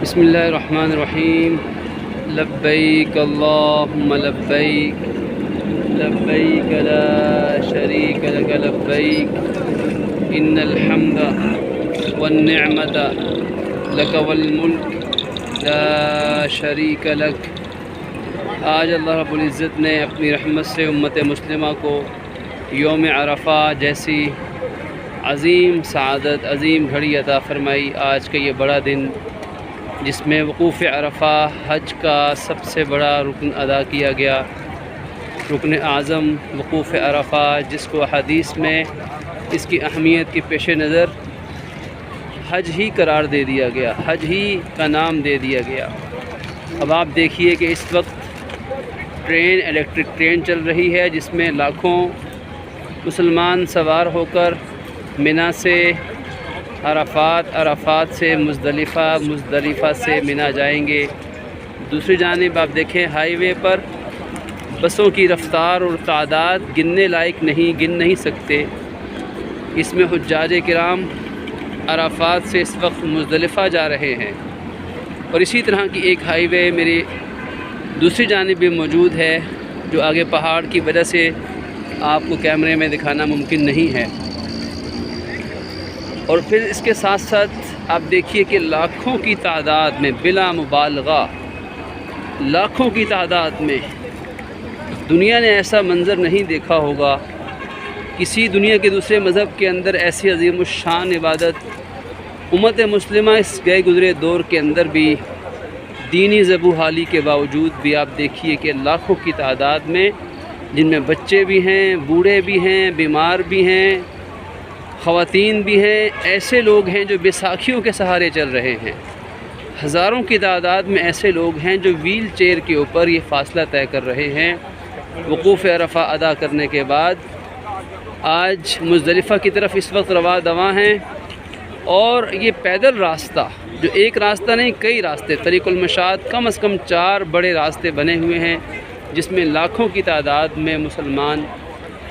बिस्मिल्लाहिर्रहमानिर्रहीम। लब्बैक अल्लाहुम्मा लब्बैक, लब्बैक ला शरीक लक लब्बैक, इन्नल हम्दा वन निअमता लक वल मुल्क ला शरीक लक। आज अल्लाह रब्बुल इज़्ज़त ने अपनी रहमत से उम्मत मुस्लिमा को यौम अरफा जैसी अज़ीम सआदत, अज़ीम घड़ी अता फ़रमाई। आज का ये बड़ा दिन जिसमें वक़ूफ़ अरफा हज का सबसे बड़ा रुकन अदा किया गया, रुकन आज़म वक़ूफ़ अरफा, जिसको हदीस में इसकी अहमियत के पेश नज़र हज ही करार दे दिया गया, हज ही का नाम दे दिया गया। अब आप देखिए कि इस वक्त ट्रेन, इलेक्ट्रिक ट्रेन चल रही है जिसमें लाखों मुसलमान सवार होकर मिना से अरफात, अरफात से मुज़दलिफ़ा, मुज़दलिफ़ा से मिना जाएंगे। दूसरी जानिब आप देखें हाईवे पर बसों की रफ़्तार और तादाद गिनने लायक नहीं, गिन नहीं सकते। इसमें हुज्जाज किराम अरफात से इस वक्त मुज़दलिफ़ा जा रहे हैं और इसी तरह की एक हाईवे मेरी दूसरी जानिब भी मौजूद है, जो आगे पहाड़ की वजह से आपको कैमरे में दिखाना मुमकिन नहीं है। और फिर इसके साथ साथ आप देखिए कि लाखों की तादाद में, बिला मुबालगा लाखों की तादाद में, दुनिया ने ऐसा मंज़र नहीं देखा होगा। किसी दुनिया के दूसरे मज़हब के अंदर ऐसी अज़ीमुश्शान इबादत उम्मत मुस्लिमा इस गए गुज़रे दौर के अंदर भी दीनी ज़बूहाली के बावजूद भी आप देखिए कि लाखों की तादाद में, जिनमें बच्चे भी हैं, बूढ़े भी हैं, बीमार भी हैं, ख़वातीन भी हैं, ऐसे लोग हैं जो बैसाखियों के सहारे चल रहे हैं। हज़ारों की तादाद में ऐसे लोग हैं जो व्हील चेयर के ऊपर ये फ़ासला तय कर रहे हैं। वक़ूफ़ अरफा अदा करने के बाद आज मुज़दलिफ़ा की तरफ इस वक्त रवा दवा हैं और ये पैदल रास्ता, जो एक रास्ता नहीं कई रास्ते, तरीक़ुल मशात, कम से कम 4 बड़े रास्ते बने हुए हैं जिसमें लाखों की तादाद में मुसलमान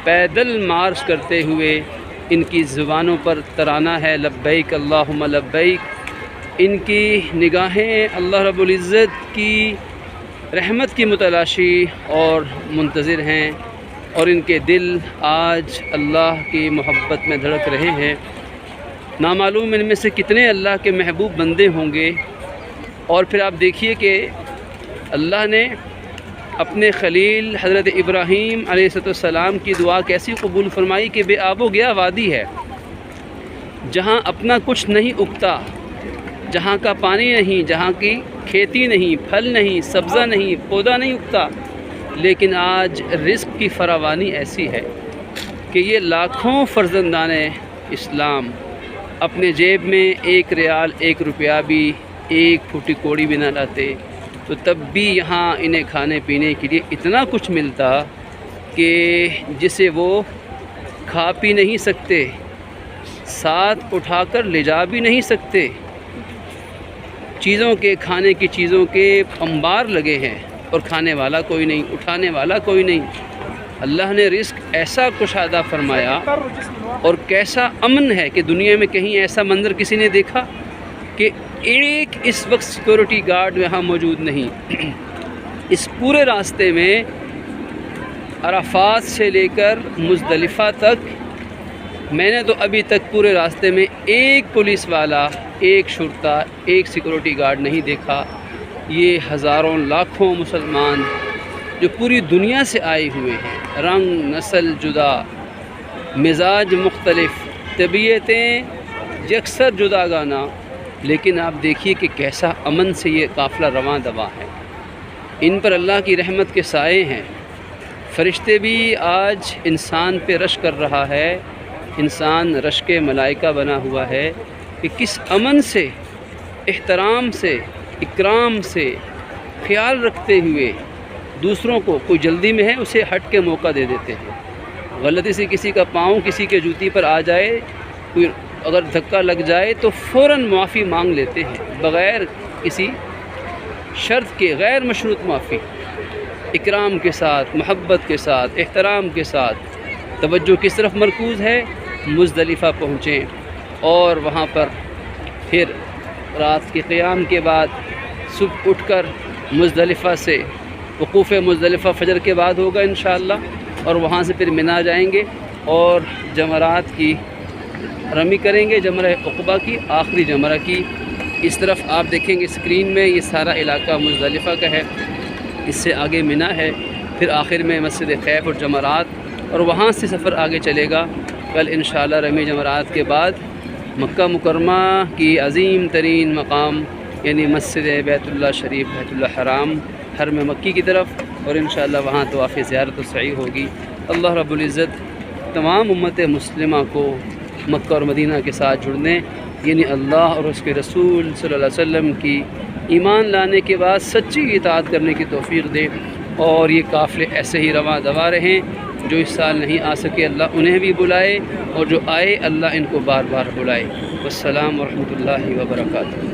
पैदल मार्च करते हुए, इनकी ज़ुबानों पर तराना है लब्बैक अल्लाहुम्मा लब्बैक। इनकी निगाहें अल्लाह रब्बुल इज़्ज़त की रहमत की मुतलाशी और मुंतज़िर हैं और इनके दिल आज अल्लाह की मोहब्बत में धड़क रहे हैं। नामालूम इनमें से कितने अल्लाह के महबूब बंदे होंगे। और फिर आप देखिए कि अल्लाह ने अपने खलील हज़रत इब्राहीम अलैहिस्सलाम की दुआ कैसी कबूल फरमाई कि बेआबो गया वादी है, जहाँ अपना कुछ नहीं उगता, जहाँ का पानी नहीं, जहाँ की खेती नहीं, फल नहीं, सब्ज़ा नहीं, पौधा नहीं उगता, लेकिन आज रिज़्क़ की फरावानी ऐसी है कि ये लाखों फ़र्जंदान इस्लाम अपने जेब में 1 रियाल, 1 रुपया भी, 1 फूटी कोड़ी भी न लाते, तो तब भी यहाँ इन्हें खाने पीने के लिए इतना कुछ मिलता कि जिसे वो खा पी नहीं सकते, साथ उठाकर ले जा भी नहीं सकते। चीज़ों के, खाने की चीज़ों के अंबार लगे हैं और खाने वाला कोई नहीं, उठाने वाला कोई नहीं। अल्लाह ने रिज़्क़ ऐसा कुशादा फरमाया और कैसा अमन है कि दुनिया में कहीं ऐसा मंज़र किसी ने देखा कि एक इस वक्त सिक्योरिटी गार्ड यहाँ मौजूद नहीं। इस पूरे रास्ते में अरफात से लेकर मुज़दलिफ़ा तक मैंने तो अभी तक पूरे रास्ते में एक पुलिस वाला, एक शुरता, एक सिक्योरिटी गार्ड नहीं देखा। ये हज़ारों लाखों मुसलमान जो पूरी दुनिया से आए हुए हैं, रंग नस्ल जुदा, मिजाज मुख्तलिफ़, तबीयतें यकसर जुदागाना, लेकिन आप देखिए कि कैसा अमन से ये काफ़िला रवां दवा है। इन पर अल्लाह की रहमत के साए हैं। फ़रिश्ते भी आज इंसान पे रश कर रहा है, इंसान रश के मलाइका बना हुआ है कि किस अमन से, एहतराम से, इकराम से, ख़याल रखते हुए दूसरों को, कोई जल्दी में है उसे हट के मौका दे देते हैं। गलती से किसी का पाँव किसी के जूती पर आ जाए, कोई अगर धक्का लग जाए तो फ़ौरन माफ़ी मांग लेते हैं बग़ैर किसी शर्त के, गैर मशरूत माफ़ी, इकराम के साथ, मोहब्बत के साथ, एहतराम के साथ। तवज्जो किस तरफ मरकूज़ है? मुज़दलिफ़ा पहुँचें और वहाँ पर फिर رات کے قیام کے بعد صبح اٹھ کر مزدلفہ سے وقوف مزدلفہ فجر کے بعد ہوگا انشاءاللہ، اور وہاں سے پھر منا جائیں گے اور جمرات کی رمی کریں گے، جمرہ عقبہ کی آخری جمرہ کی۔ اس طرف آپ دیکھیں گے اسکرین میں یہ سارا علاقہ مزدلفہ کا ہے، اس سے آگے منا ہے، پھر آخر میں مسجد خیف اور جمرات، اور وہاں سے سفر آگے چلے گا۔ کل انشاءاللہ رمی جمرات کے بعد مکہ مکرمہ کی عظیم ترین مقام یعنی مسجد بیت اللہ شریف، بیت اللہ حرام، حرم مکی کی طرف، اور انشاءاللہ وہاں طواف زیارت و سعی ہوگی۔ اللہ رب العزت تمام امت مسلمہ کو مکہ اور مدینہ کے ساتھ جڑنے، یعنی اللہ اور اس کے رسول صلی اللہ علیہ وسلم کی ایمان لانے کے بعد سچی اطاعت کرنے کی توفیق دے، اور یہ قافلے ایسے ہی رواں دوا رہیں۔ جو اس سال نہیں آ سکے اللہ انہیں بھی بلائے، اور جو آئے اللہ ان کو بار بار بلائے۔ والسلام ورحمۃ اللہ وبرکاتہ۔